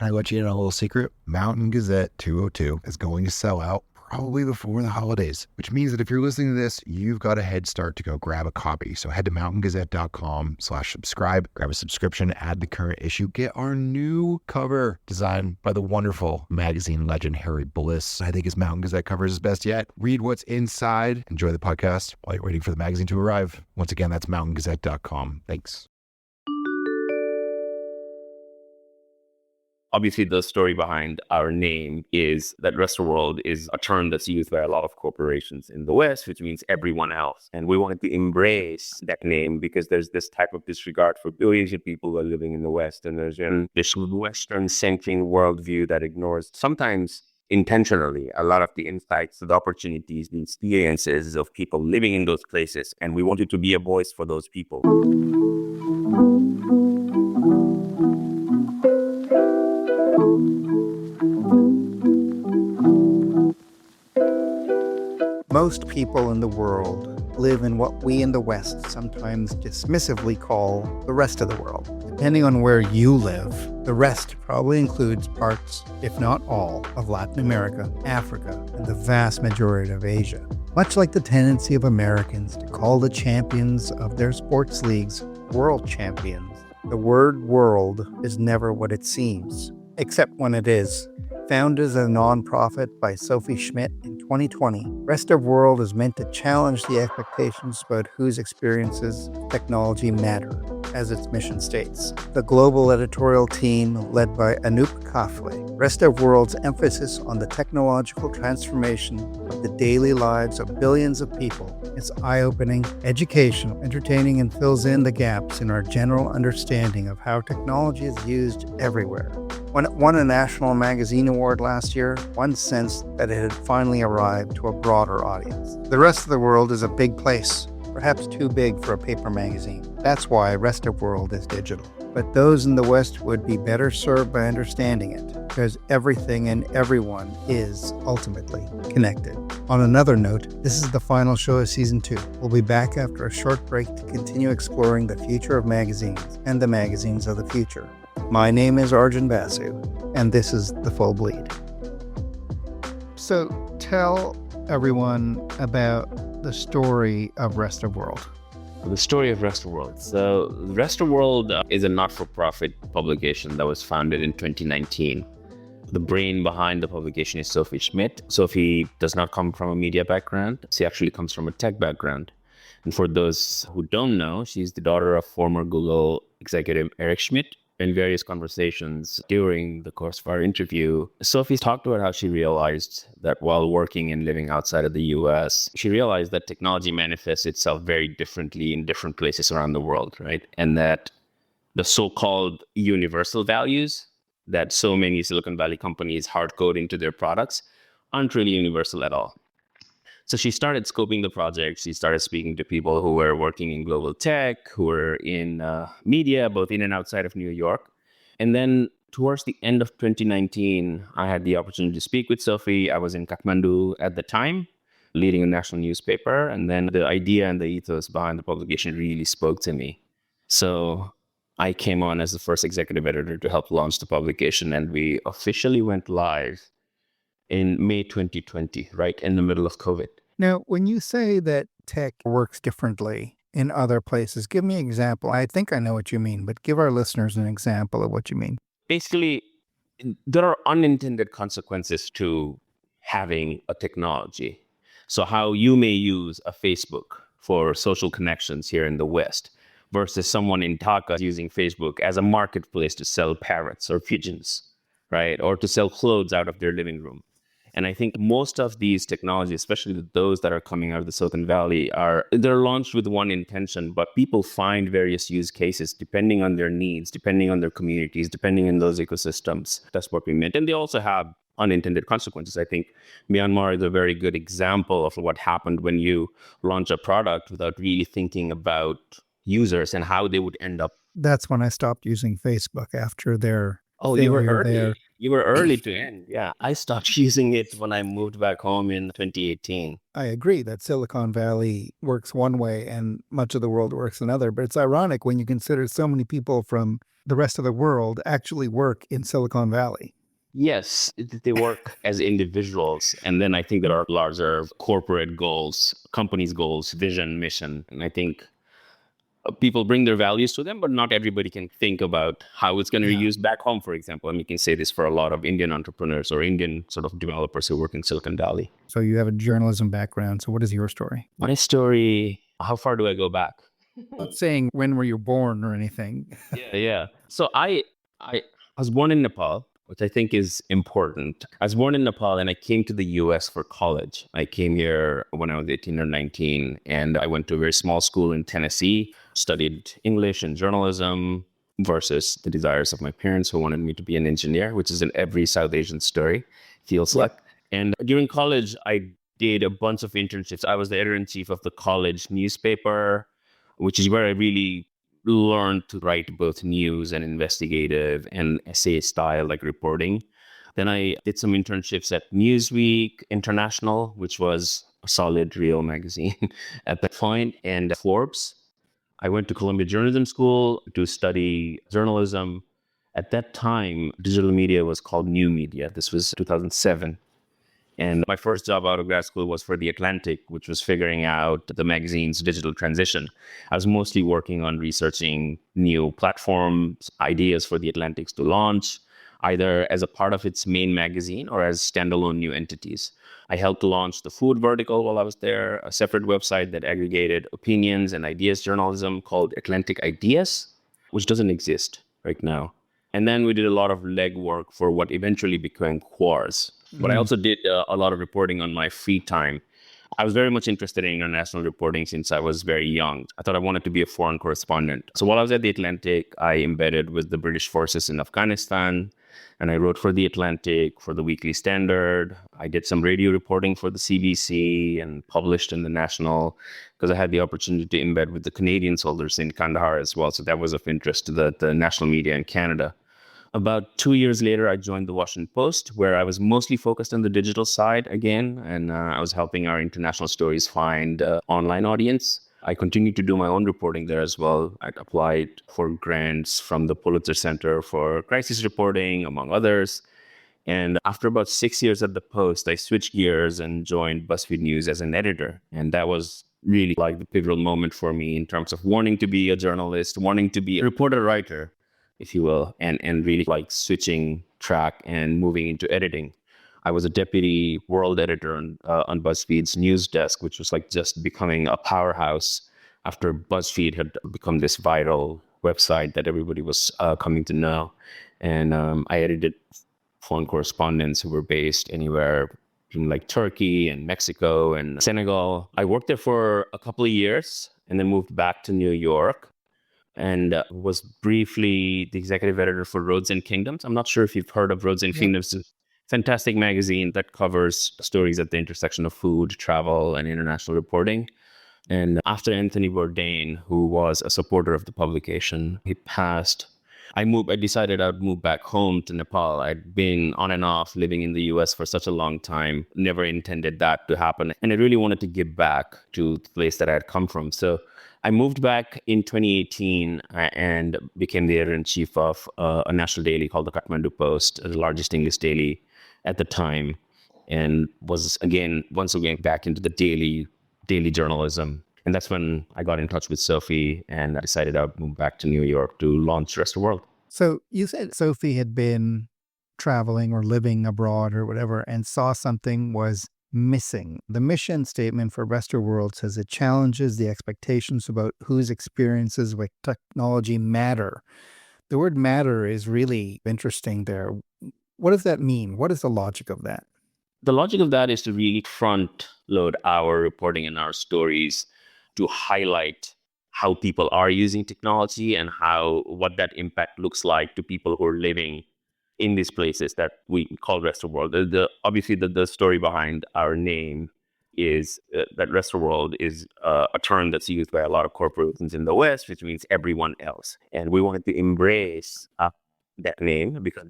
Can I let you in on a little secret? Mountain Gazette 202 is going to sell out probably before the holidays, which means that if you're listening to this, you've got a head start to go grab a copy. So head to mountaingazette.com/subscribe, grab a subscription, add the current issue, get our new cover designed by the wonderful magazine legend Harry Bliss. I think his Mountain Gazette cover is his best yet. Read what's inside. Enjoy the podcast while you're waiting for the magazine to arrive. Once again, that's mountaingazette.com. Thanks. Obviously, the story behind our name is that rest of the world is a term that's used by a lot of corporations in the West, which means everyone else. And we wanted to embrace that name because there's this type of disregard for billions of people who are living in the West. And there's this Western-centering worldview that ignores, sometimes intentionally, a lot of the insights, the opportunities, the experiences of people living in those places. And we wanted to be a voice for those people. Most people in the world live in what we in the West sometimes dismissively call the rest of the world. Depending on where you live, the rest probably includes parts, if not all, of Latin America, Africa, and the vast majority of Asia. Much like the tendency of Americans to call the champions of their sports leagues world champions, the word world is never what it seems, except when it is. Founded as a nonprofit by Sophie Schmidt in 2020, Rest of World is meant to challenge the expectations about whose experiences of technology matter, as its mission states. The global editorial team, led by Anup Kaphle, Rest of World's emphasis on the technological transformation of the daily lives of billions of people is eye-opening, educational, entertaining, and fills in the gaps in our general understanding of how technology is used everywhere. When it won a national magazine award last year, one sensed that it had finally arrived to a broader audience. The rest of the world is a big place, perhaps too big for a paper magazine. That's why Rest of World is digital. But those in the West would be better served by understanding it, because everything and everyone is ultimately connected. On another note, this is the final show of Season 2. We'll be back after a short break to continue exploring the future of magazines and the magazines of the future. My name is Arjun Basu, and this is The Full Bleed. So tell everyone about the story of Rest of World. The story of Rest of World. So Rest of World is a not-for-profit publication that was founded in 2019. The brain behind the publication is Sophie Schmidt. Sophie does not come from a media background. She actually comes from a tech background. And for those who don't know, she's the daughter of former Google executive Eric Schmidt. In various conversations during the course of our interview, Sophie talked about how she realized that while working and living outside of the US, she realized that technology manifests itself very differently in different places around the world, right? And that the so-called universal values that so many Silicon Valley companies hard code into their products aren't really universal at all. So she started scoping the project. She started speaking to people who were working in global tech, who were in media, both in and outside of New York. And then towards the end of 2019, I had the opportunity to speak with Sophie. I was in Kathmandu at the time, leading a national newspaper. And then the idea and the ethos behind the publication really spoke to me. So I came on as the first executive editor to help launch the publication. And we officially went live in May 2020, right in the middle of COVID. Now, when you say that tech works differently in other places, give me an example. I think I know what you mean, but give our listeners an example of what you mean. Basically, there are unintended consequences to having a technology. So how you may use a Facebook for social connections here in the West versus someone in Dhaka using Facebook as a marketplace to sell parrots or pigeons, right? Or to sell clothes out of their living room. And I think most of these technologies, especially those that are coming out of the Silicon Valley, they're launched with one intention, but people find various use cases depending on their needs, depending on their communities, depending on those ecosystems. That's what we meant. And they also have unintended consequences. I think Myanmar is a very good example of what happened when you launch a product without really thinking about users and how they would end up. That's when I stopped using Facebook after their Oh, you were failure early. there. You were early to end. Yeah. I stopped using it when I moved back home in 2018. I agree that Silicon Valley works one way and much of the world works another. But it's ironic when you consider so many people from the rest of the world actually work in Silicon Valley. Yes, they work as individuals. And then I think there are larger corporate goals, companies' goals, vision, mission. And I think people bring their values to them, but not everybody can think about how it's going to be Yeah. used back home, for example. And we can say this for a lot of Indian entrepreneurs or Indian sort of developers who work in Silicon Valley. So you have a journalism background. So what is your story? My story, how far do I go back? Not saying when were you born or anything. Yeah. So I was born in Nepal, which I think is important. I was born in Nepal and I came to the US for college. I came here when I was 18 or 19, and I went to a very small school in Tennessee, studied English and journalism versus the desires of my parents who wanted me to be an engineer, which is in every South Asian story, feels like. And during college, I did a bunch of internships. I was the editor-in-chief of the college newspaper, which is where I really learned to write both news and investigative and essay style like reporting. Then I did some internships at Newsweek International, which was a solid, real magazine at that point, and Forbes. I went to Columbia Journalism School to study journalism. At that time, digital media was called new media. This was 2007. And my first job out of grad school was for The Atlantic, which was figuring out the magazine's digital transition. I was mostly working on researching new platforms, ideas for The Atlantic to launch, either as a part of its main magazine or as standalone new entities. I helped launch the food vertical while I was there, a separate website that aggregated opinions and ideas journalism called Atlantic Ideas, which doesn't exist right now. And then we did a lot of legwork for what eventually became Quartz. But I also did a lot of reporting on my free time. I was very much interested in international reporting since I was very young. I thought I wanted to be a foreign correspondent. So while I was at The Atlantic, I embedded with the British forces in Afghanistan, and I wrote for The Atlantic, for the Weekly Standard. I did some radio reporting for the CBC and published in the National because I had the opportunity to embed with the Canadian soldiers in Kandahar as well. So that was of interest to the national media in Canada. About 2 years later, I joined the Washington Post, where I was mostly focused on the digital side again, and I was helping our international stories find online audience. I continued to do my own reporting there as well. I applied for grants from the Pulitzer Center for Crisis Reporting, among others. And after about 6 years at the Post, I switched gears and joined BuzzFeed News as an editor. And that was really like the pivotal moment for me in terms of wanting to be a journalist, wanting to be a reporter writer, if you will, and really like switching track and moving into editing. I was a deputy world editor on BuzzFeed's news desk, which was like just becoming a powerhouse after BuzzFeed had become this viral website that everybody was coming to know. And I edited foreign correspondents who were based anywhere in like Turkey and Mexico and Senegal. I worked there for a couple of years and then moved back to New York and was briefly the executive editor for Roads and Kingdoms. I'm not sure if you've heard of Roads and Kingdoms. It's a fantastic magazine that covers stories at the intersection of food, travel, and international reporting. And after Anthony Bourdain, who was a supporter of the publication, he passed, I decided I'd move back home to Nepal. I'd been on and off living in the US for such a long time, never intended that to happen. And I really wanted to give back to the place that I had come from. So I moved back in 2018 and became the editor-in-chief of a national daily called the Kathmandu Post, the largest English daily at the time, and was once again back into the daily journalism. And that's when I got in touch with Sophie and I decided I would move back to New York to launch Rest of the World. So you said Sophie had been traveling or living abroad or whatever and saw something was missing. The mission statement for Rest of the World says it challenges the expectations about whose experiences with technology matter. The word matter is really interesting there. What does that mean? What is the logic of that? The logic of that is to really front load our reporting and our stories to highlight how people are using technology and what that impact looks like to people who are living in these places that we call Rest of the World. Obviously, the story behind our name is that Rest of the World is a term that's used by a lot of corporations in the West, which means everyone else. And we wanted to embrace that name because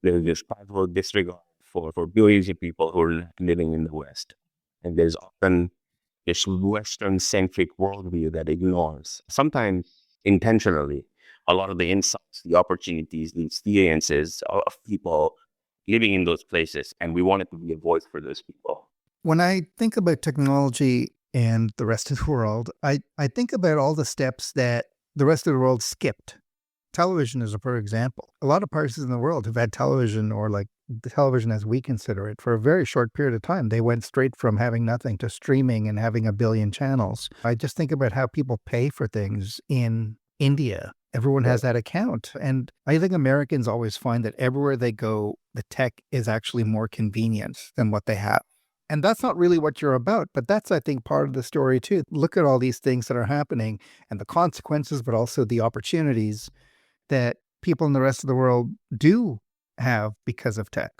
There's this casual disregard for billions of people who are living in the West. And there's often this Western-centric worldview that ignores, sometimes intentionally, a lot of the insights, the opportunities, the experiences of people living in those places. And we wanted to be a voice for those people. When I think about technology and the rest of the world, I think about all the steps that the rest of the world skipped. Television is a perfect example. A lot of places in the world have had television, or like the television as we consider it, for a very short period of time. They went straight from having nothing to streaming and having a billion channels. I just think about how people pay for things in India. Everyone has that account. And I think Americans always find that everywhere they go, the tech is actually more convenient than what they have. And that's not really what you're about, but that's, I think, part of the story too. Look at all these things that are happening and the consequences, but also the opportunities that people in the rest of the world do have because of tech.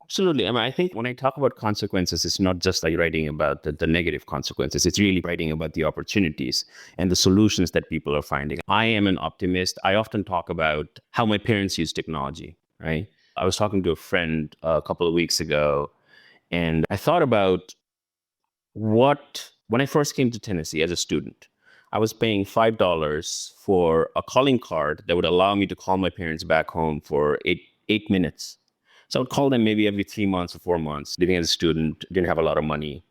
Absolutely. I mean, I think when I talk about consequences, it's not just like writing about the negative consequences. It's really writing about the opportunities and the solutions that people are finding. I am an optimist. I often talk about how my parents use technology, right? I was talking to a friend a couple of weeks ago, and I thought about when I first came to Tennessee as a student, I was paying $5 for a calling card that would allow me to call my parents back home for eight minutes. So I would call them maybe every 3 months or 4 months. Living as a student, didn't have a lot of money.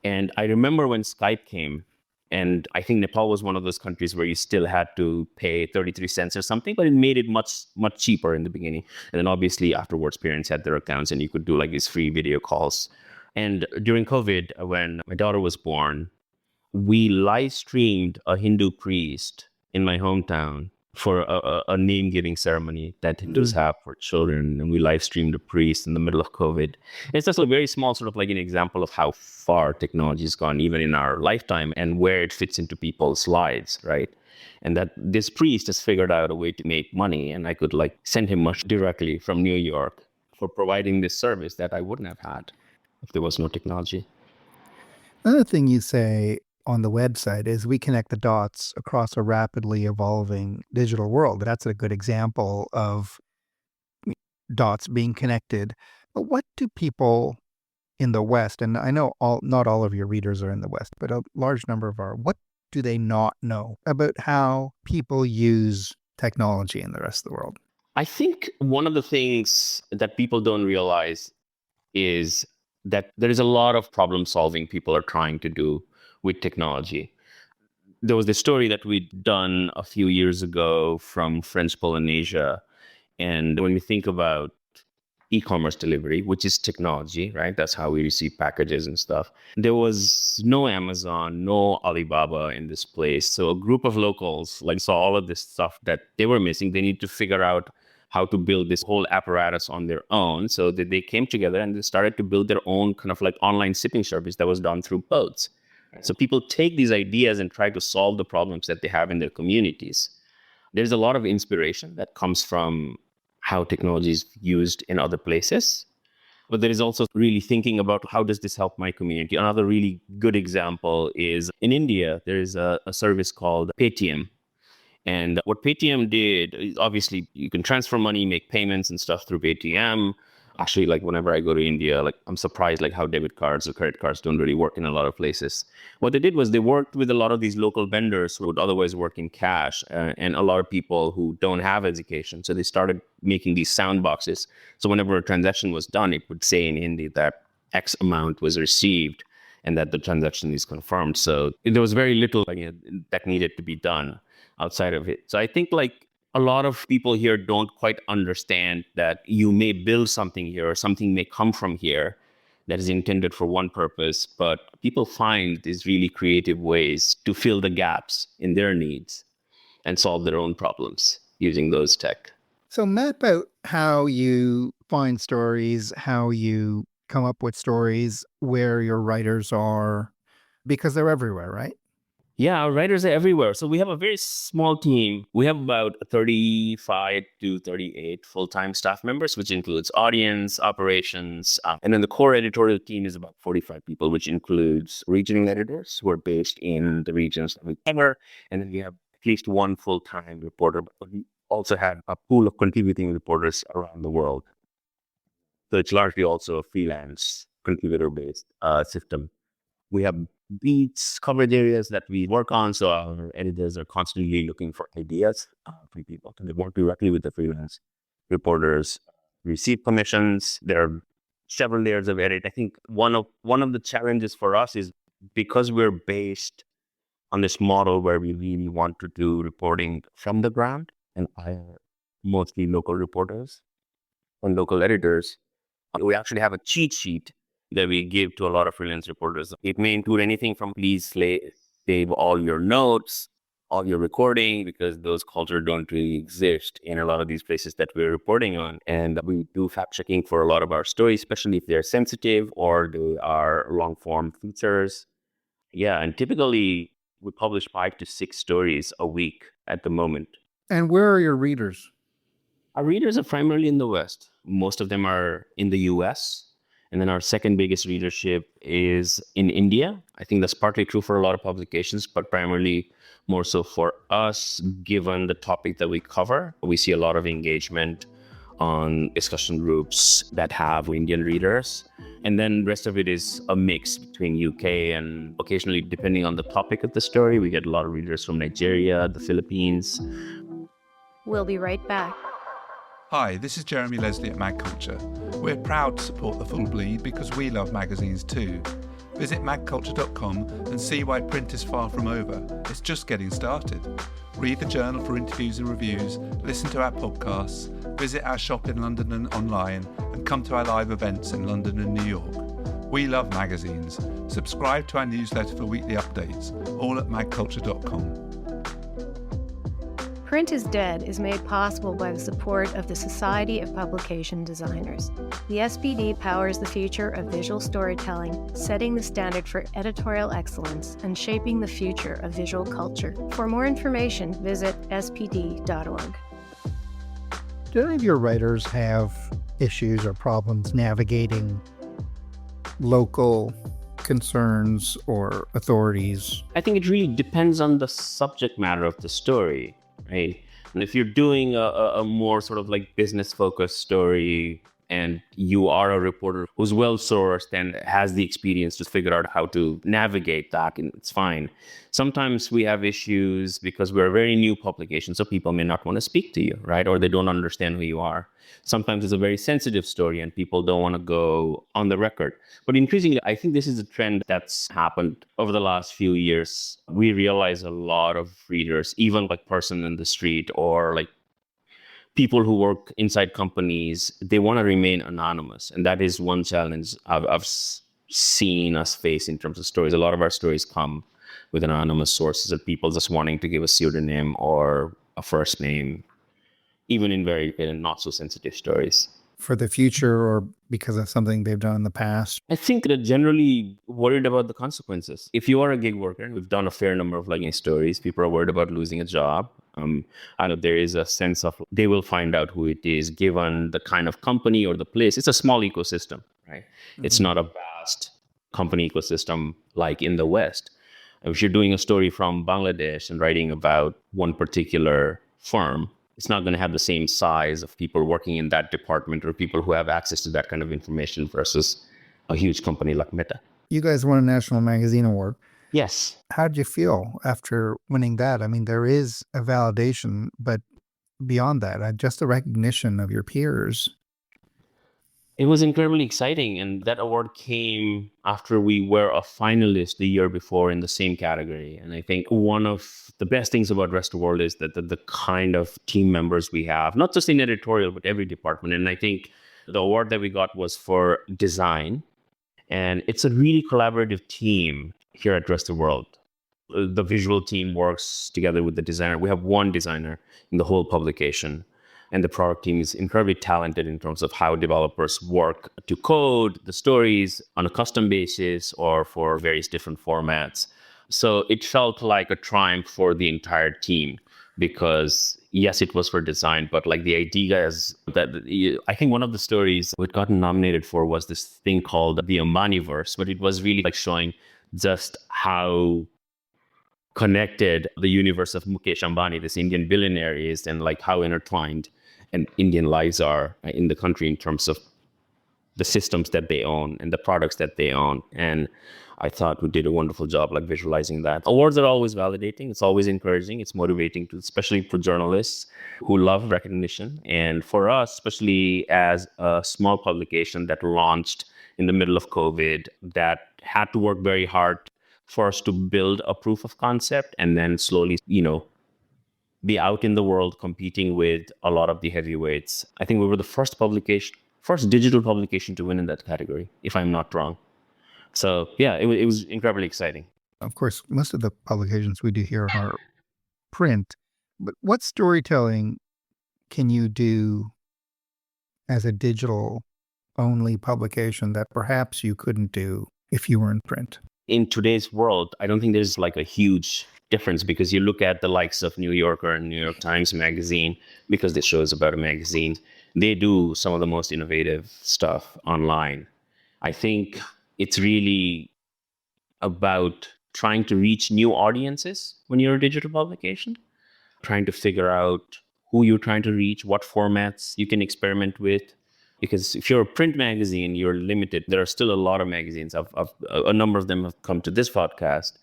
And I remember when Skype came, and I think Nepal was one of those countries where you still had to pay 33 cents or something, but it made it much, much cheaper in the beginning. And then obviously afterwards, parents had their accounts and you could do like these free video calls. And during COVID, when my daughter was born, we live streamed a Hindu priest in my hometown for a name giving ceremony that Hindus have for children. And we live streamed a priest in the middle of COVID. It's just a very small sort of like an example of how far technology has gone, even in our lifetime, and where it fits into people's lives, right? And that this priest has figured out a way to make money. And I could like send him much directly from New York for providing this service that I wouldn't have had if there was no technology. Another thing you say on the website is we connect the dots across a rapidly evolving digital world. That's a good example of dots being connected. But what do people in the West, and I know not all of your readers are in the West, but a large number of what do they not know about how people use technology in the rest of the world? I think one of the things that people don't realize is that there is a lot of problem solving people are trying to do with technology. There was this story that we'd done a few years ago from French Polynesia. And when we think about e-commerce delivery, which is technology, right? That's how we receive packages and stuff. There was no Amazon, no Alibaba in this place. So a group of locals like saw all of this stuff that they were missing. They need to figure out how to build this whole apparatus on their own. So they came together and they started to build their own kind of like online shipping service that was done through boats. So people take these ideas and try to solve the problems that they have in their communities. There's a lot of inspiration that comes from how technology is used in other places. But there is also really thinking about how does this help my community? Another really good example is in India, there is a service called Paytm. And what Paytm did is obviously you can transfer money, make payments and stuff through Paytm. Actually, like whenever I go to India, like I'm surprised like how debit cards or credit cards don't really work in a lot of places. What they did was they worked with a lot of these local vendors who would otherwise work in cash and a lot of people who don't have education. So they started making these sound boxes. So whenever a transaction was done, it would say in Hindi that X amount was received and that the transaction is confirmed. So there was very little that needed to be done outside of it. So I think like a lot of people here don't quite understand that you may build something here or something may come from here that is intended for one purpose, but people find these really creative ways to fill the gaps in their needs and solve their own problems using those tech. So map out how you find stories, how you come up with stories, where your writers are, because they're everywhere, right? Yeah, our writers are everywhere. So we have a very small team. We have about 35 to 38 full-time staff members, which includes audience, operations. And then the core editorial team is about 45 people, which includes regional editors who are based in the regions that we cover. And then we have at least one full-time reporter, but we also have a pool of contributing reporters around the world. So it's largely also a freelance contributor-based system. We have beats, coverage areas that we work on. So our editors are constantly looking for ideas from people. So they work directly with the freelance reporters, receive commissions. There are several layers of edit. I think one of the challenges for us is because we're based on this model where we really want to do reporting from the ground and hire mostly local reporters and local editors. We actually have a cheat sheet that we give to a lot of freelance reporters. It may include anything from please save all your notes, all your recording, because those cultures don't really exist in a lot of these places that we're reporting on. And we do fact checking for a lot of our stories, especially if they're sensitive or they are long form features. Yeah, and typically we publish 5 to 6 stories a week at the moment. And where are your readers? Our readers are primarily in the West. Most of them are in the US. And then our second biggest readership is in India. I think that's partly true for a lot of publications, but primarily more so for us, given the topic that we cover. We see a lot of engagement on discussion groups that have Indian readers. And then the rest of it is a mix between UK and occasionally, depending on the topic of the story, we get a lot of readers from Nigeria, the Philippines. We'll be right back. Hi, this is Jeremy Leslie at Mag Culture. We're proud to support The Full Bleed because we love magazines too. Visit magculture.com and see why print is far from over. It's just getting started. Read the journal for interviews and reviews, listen to our podcasts, visit our shop in London and online, and come to our live events in London and New York. We love magazines. Subscribe to our newsletter for weekly updates, all at magculture.com. Print is Dead is made possible by the support of the Society of Publication Designers. The SPD powers the future of visual storytelling, setting the standard for editorial excellence and shaping the future of visual culture. For more information, visit spd.org. Do any of your writers have issues or problems navigating local concerns or authorities? I think it really depends on the subject matter of the story, right? And if you're doing a more sort of like business focused story and you are a reporter who's well sourced and has the experience to figure out how to navigate that, and it's fine. Sometimes we have issues because we're a very new publication, so people may not want to speak to you, right? Or they don't understand who you are. Sometimes it's a very sensitive story and people don't want to go on the record. But increasingly, I think this is a trend that's happened over the last few years. We realize a lot of readers, even like person in the street or like people who work inside companies, they want to remain anonymous. And that is one challenge I've seen us face in terms of stories. A lot of our stories come with anonymous sources of people just wanting to give a pseudonym or a first name, even in not so sensitive stories. For the future or because of something they've done in the past? I think they're generally worried about the consequences. If you are a gig worker, we've done a fair number of like stories. People are worried about losing a job. I know there is a sense of they will find out who it is given the kind of company or the place. It's a small ecosystem, right? Mm-hmm. It's not a vast company ecosystem like in the West. If you're doing a story from Bangladesh and writing about one particular firm, it's not going to have the same size of people working in that department or people who have access to that kind of information versus a huge company like Meta. You guys won a National Magazine Award. Yes. How did you feel after winning that? I mean, there is a validation, but beyond that, just the recognition of your peers. It was incredibly exciting. And that award came after we were a finalist the year before in the same category. And I think one of the best things about Rest of the World is that the kind of team members we have, not just in editorial, but every department. And I think the award that we got was for design. And it's a really collaborative team here at Rest of the World. The visual team works together with the designer. We have one designer in the whole publication. And the product team is incredibly talented in terms of how developers work to code the stories on a custom basis or for various different formats. So it felt like a triumph for the entire team because, yes, it was for design, but like the idea is that I think one of the stories we'd gotten nominated for was this thing called the Ambaniverse, but it was really like showing just how connected the universe of Mukesh Ambani, this Indian billionaire, is, and like how intertwined and Indian lives are in the country in terms of the systems that they own and the products that they own. And I thought we did a wonderful job like visualizing that. Awards are always validating. It's always encouraging. It's motivating, to, especially for journalists who love recognition. And for us, especially as a small publication that launched in the middle of COVID, that had to work very hard for us to build a proof of concept and then slowly, be out in the world competing with a lot of the heavyweights. I think we were the first digital publication to win in that category, if I'm not wrong. So yeah, it was incredibly exciting. Of course, most of the publications we do here are print, but what storytelling can you do as a digital only publication that perhaps you couldn't do if you were in print? In today's world, I don't think there's like a huge difference, because you look at the likes of New Yorker and New York Times Magazine, because this show is about a magazine, they do some of the most innovative stuff online. I think it's really about trying to reach new audiences when you're a digital publication, trying to figure out who you're trying to reach, what formats you can experiment with. Because if you're a print magazine, you're limited. There are still a lot of magazines. A number of them have come to this podcast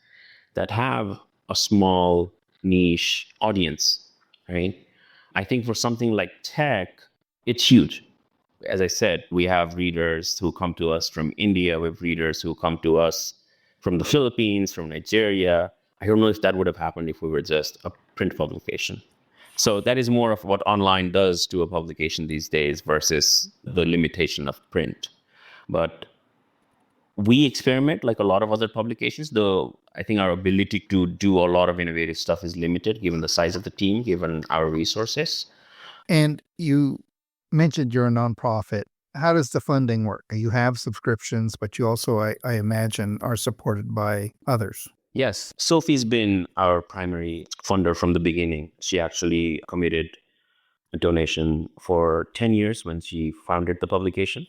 that have a small niche audience, right? I think for something like tech, it's huge. As I said, we have readers who come to us from India. We have readers who come to us from the Philippines, from Nigeria. I don't know if that would have happened if we were just a print publication. So that is more of what online does to a publication these days versus the limitation of print. But we experiment like a lot of other publications, though I think our ability to do a lot of innovative stuff is limited given the size of the team, given our resources. And you mentioned you're a nonprofit. How does the funding work? You have subscriptions, but you also, I imagine, are supported by others. Yes, Sophie's been our primary funder from the beginning. She actually committed a donation for 10 years when she founded the publication.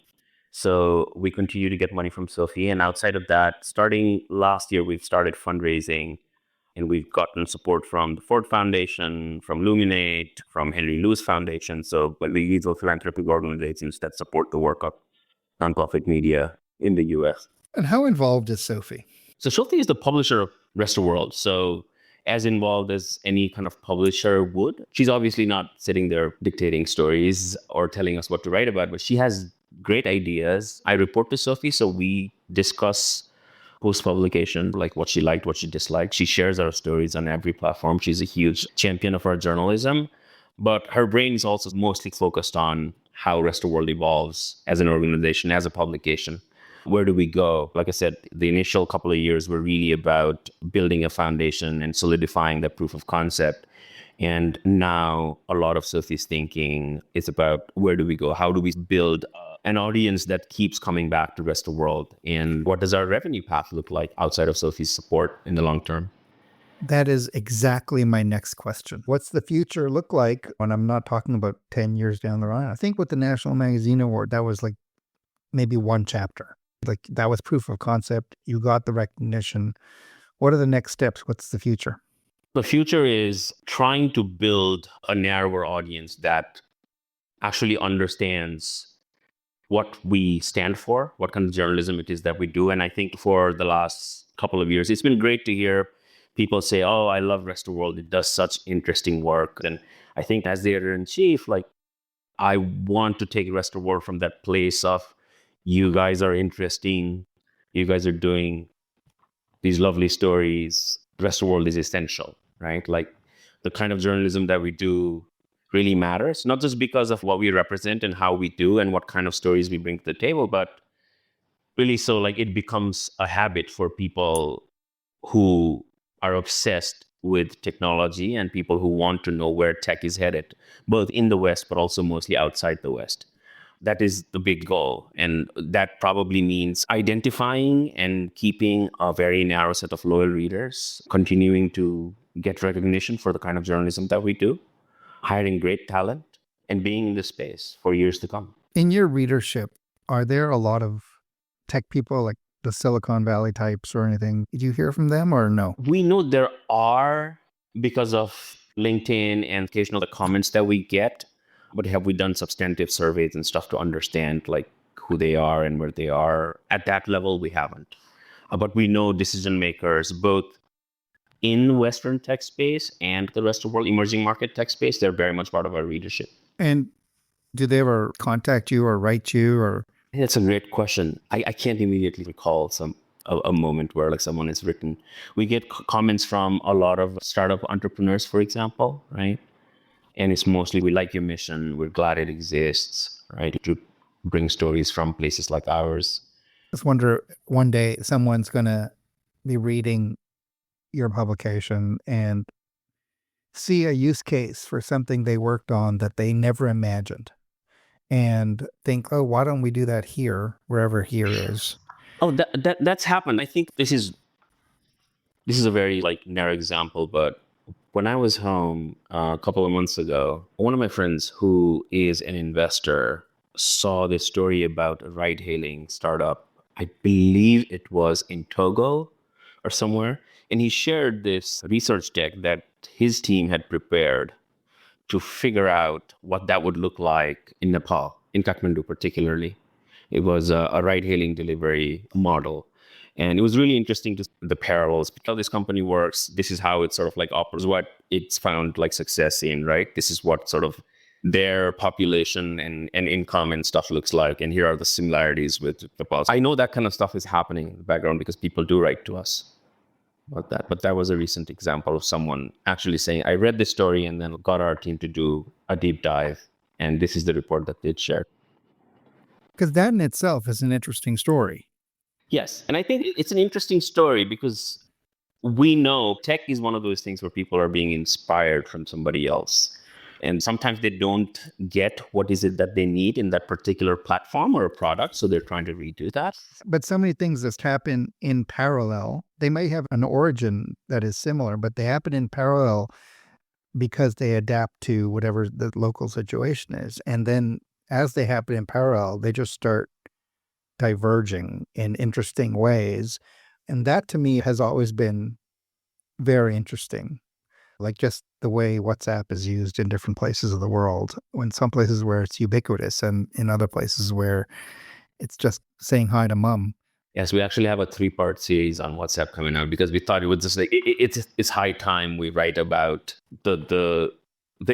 So we continue to get money from Sophie. And outside of that, starting last year, we've started fundraising, and we've gotten support from the Ford Foundation, from Luminate, from Henry Luce Foundation. So these are philanthropic organizations that support the work of nonprofit media in the US. And how involved is Sophie? So Sophie is the publisher of Rest of World. So as involved as any kind of publisher would. She's obviously not sitting there dictating stories or telling us what to write about, but she has great ideas. I report to Sophie, so we discuss post-publication, like what she liked, what she disliked. She shares our stories on every platform. She's a huge champion of our journalism, but her brain is also mostly focused on how Rest of World evolves as an organization, as a publication. Where do we go? Like I said, the initial couple of years were really about building a foundation and solidifying that proof of concept. And now a lot of Sophie's thinking is about where do we go? How do we build an audience that keeps coming back to Rest of World? And what does our revenue path look like outside of Sophie's support in the long term? That is exactly my next question. What's the future look like? And I'm not talking about 10 years down the line. I think with the National Magazine Award, that was like maybe one chapter. Like that was proof of concept. You got the recognition. What are the next steps? What's the future? The future is trying to build a narrower audience that actually understands what we stand for, what kind of journalism it is that we do. And I think for the last couple of years, it's been great to hear people say, oh, I love Rest of World. It does such interesting work. And I think as the editor-in-chief, like I want to take Rest of World from that place of, you guys are interesting. You guys are doing these lovely stories. The Rest of the World is essential, right? Like the kind of journalism that we do really matters, not just because of what we represent and how we do and what kind of stories we bring to the table, but really so like it becomes a habit for people who are obsessed with technology and people who want to know where tech is headed, both in the West, but also mostly outside the West. That is the big goal. And that probably means identifying and keeping a very narrow set of loyal readers, continuing to get recognition for the kind of journalism that we do, hiring great talent, and being in this space for years to come. In your readership, are there a lot of tech people like the Silicon Valley types or anything? Did you hear from them or no? We know there are because of LinkedIn and occasional comments that we get. But have we done substantive surveys and stuff to understand like who they are and where they are. At that level, we haven't. But we know decision makers, both in Western tech space and the rest of the world, emerging market tech space, they're very much part of our readership. And do they ever contact you or write you or? That's a great question. I can't immediately recall a moment where like someone has written. We get comments from a lot of startup entrepreneurs, for example, right? And it's mostly, we like your mission. We're glad it exists, right? To bring stories from places like ours. I just wonder one day someone's going to be reading your publication and see a use case for something they worked on that they never imagined and think, oh, why don't we do that here, wherever here is? Oh, that's happened. I think this is a very like narrow example, but when I was home a couple of months ago, one of my friends who is an investor saw this story about a ride-hailing startup. I believe it was in Togo or somewhere. And he shared this research deck that his team had prepared to figure out what that would look like in Nepal, in Kathmandu particularly. It was a ride-hailing delivery model. And it was really interesting to see the parallels. How this company works, this is how it sort of like offers what it's found like success in, right? This is what sort of their population and income and stuff looks like. And here are the similarities with Nepal. I know that kind of stuff is happening in the background because people do write to us about that. But that was a recent example of someone actually saying, I read this story and then got our team to do a deep dive. And this is the report that they'd shared. Because that in itself is an interesting story. Yes. And I think it's an interesting story because we know tech is one of those things where people are being inspired from somebody else. And sometimes they don't get what is it that they need in that particular platform or a product. So they're trying to redo that. But so many things just happen in parallel. They may have an origin that is similar, but they happen in parallel because they adapt to whatever the local situation is. And then as they happen in parallel, they just start diverging in interesting ways. And that to me has always been very interesting. Like just the way WhatsApp is used in different places of the world, in some places where it's ubiquitous and in other places where it's just saying hi to mom. Yes, we actually have a 3-part series on WhatsApp coming out because we thought it was just like, it's high time we write about the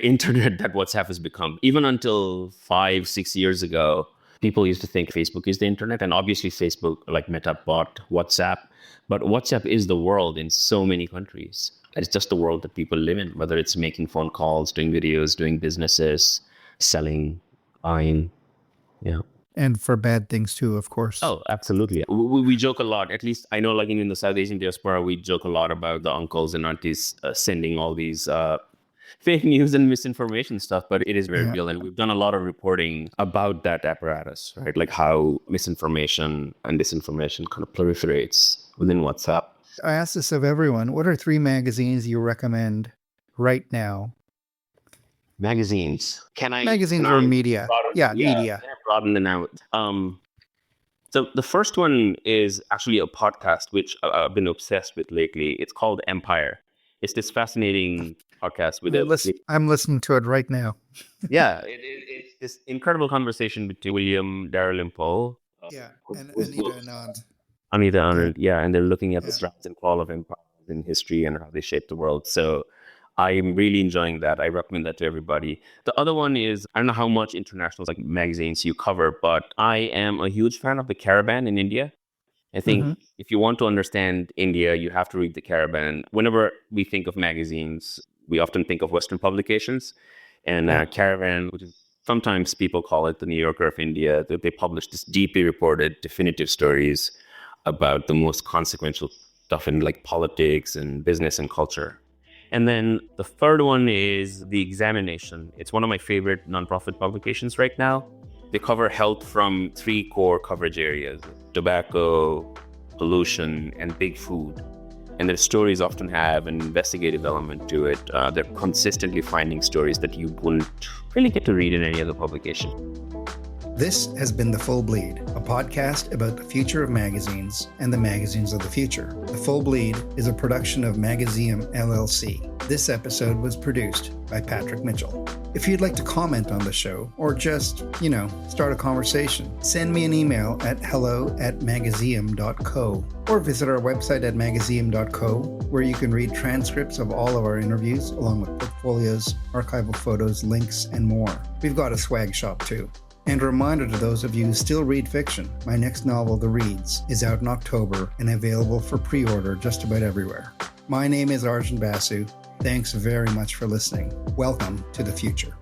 internet that WhatsApp has become. Even until 5-6 years ago, people used to think Facebook is the internet. And obviously Facebook, like Meta, bought WhatsApp. But WhatsApp is the world in so many countries. It's just the world that people live in, whether it's making phone calls, doing videos, doing businesses, selling, buying. Yeah. And for bad things too, of course. Oh, absolutely. We joke a lot. At least I know like in the South Asian diaspora, we joke a lot about the uncles and aunties sending all these fake news and misinformation stuff, but it is very real. And we've done a lot of reporting about that apparatus, right? Like how misinformation and disinformation kind of proliferates within WhatsApp. I ask this of everyone. What are 3 magazines you recommend right now? Magazines. Magazines or media? Media. Broaden them out. So the first one is actually a podcast, which I've been obsessed with lately. It's called Empire. It's this fascinating podcast with I'm listening to it right now. Yeah, it's this incredible conversation between William Dalrymple. And Anita Anand. Anita Anand, and they're looking at the rise and fall of empires in history and how they shape the world. So I'm really enjoying that. I recommend that to everybody. The other one is, I don't know how much international like magazines you cover, but I am a huge fan of The Caravan in India. I think if you want to understand India, you have to read The Caravan. Whenever we think of magazines, we often think of Western publications. And Caravan, which is sometimes people call it the New Yorker of India, they publish this deeply reported, definitive stories about the most consequential stuff in like politics and business and culture. And then the third one is The Examination. It's one of my favorite nonprofit publications right now. They cover health from 3 core coverage areas: tobacco, pollution, and big food. And their stories often have an investigative element to it. They're consistently finding stories that you wouldn't really get to read in any other publication. This has been The Full Bleed, a podcast about the future of magazines and the magazines of the future. The Full Bleed is a production of Magazium LLC. This episode was produced by Patrick Mitchell. If you'd like to comment on the show, or just, start a conversation, send me an email at hello@magazium.co, or visit our website at magazium.co, where you can read transcripts of all of our interviews, along with portfolios, archival photos, links, and more. We've got a swag shop too. And a reminder to those of you who still read fiction, my next novel, The Reads, is out in October and available for pre-order just about everywhere. My name is Arjun Basu. Thanks very much for listening. Welcome to the future.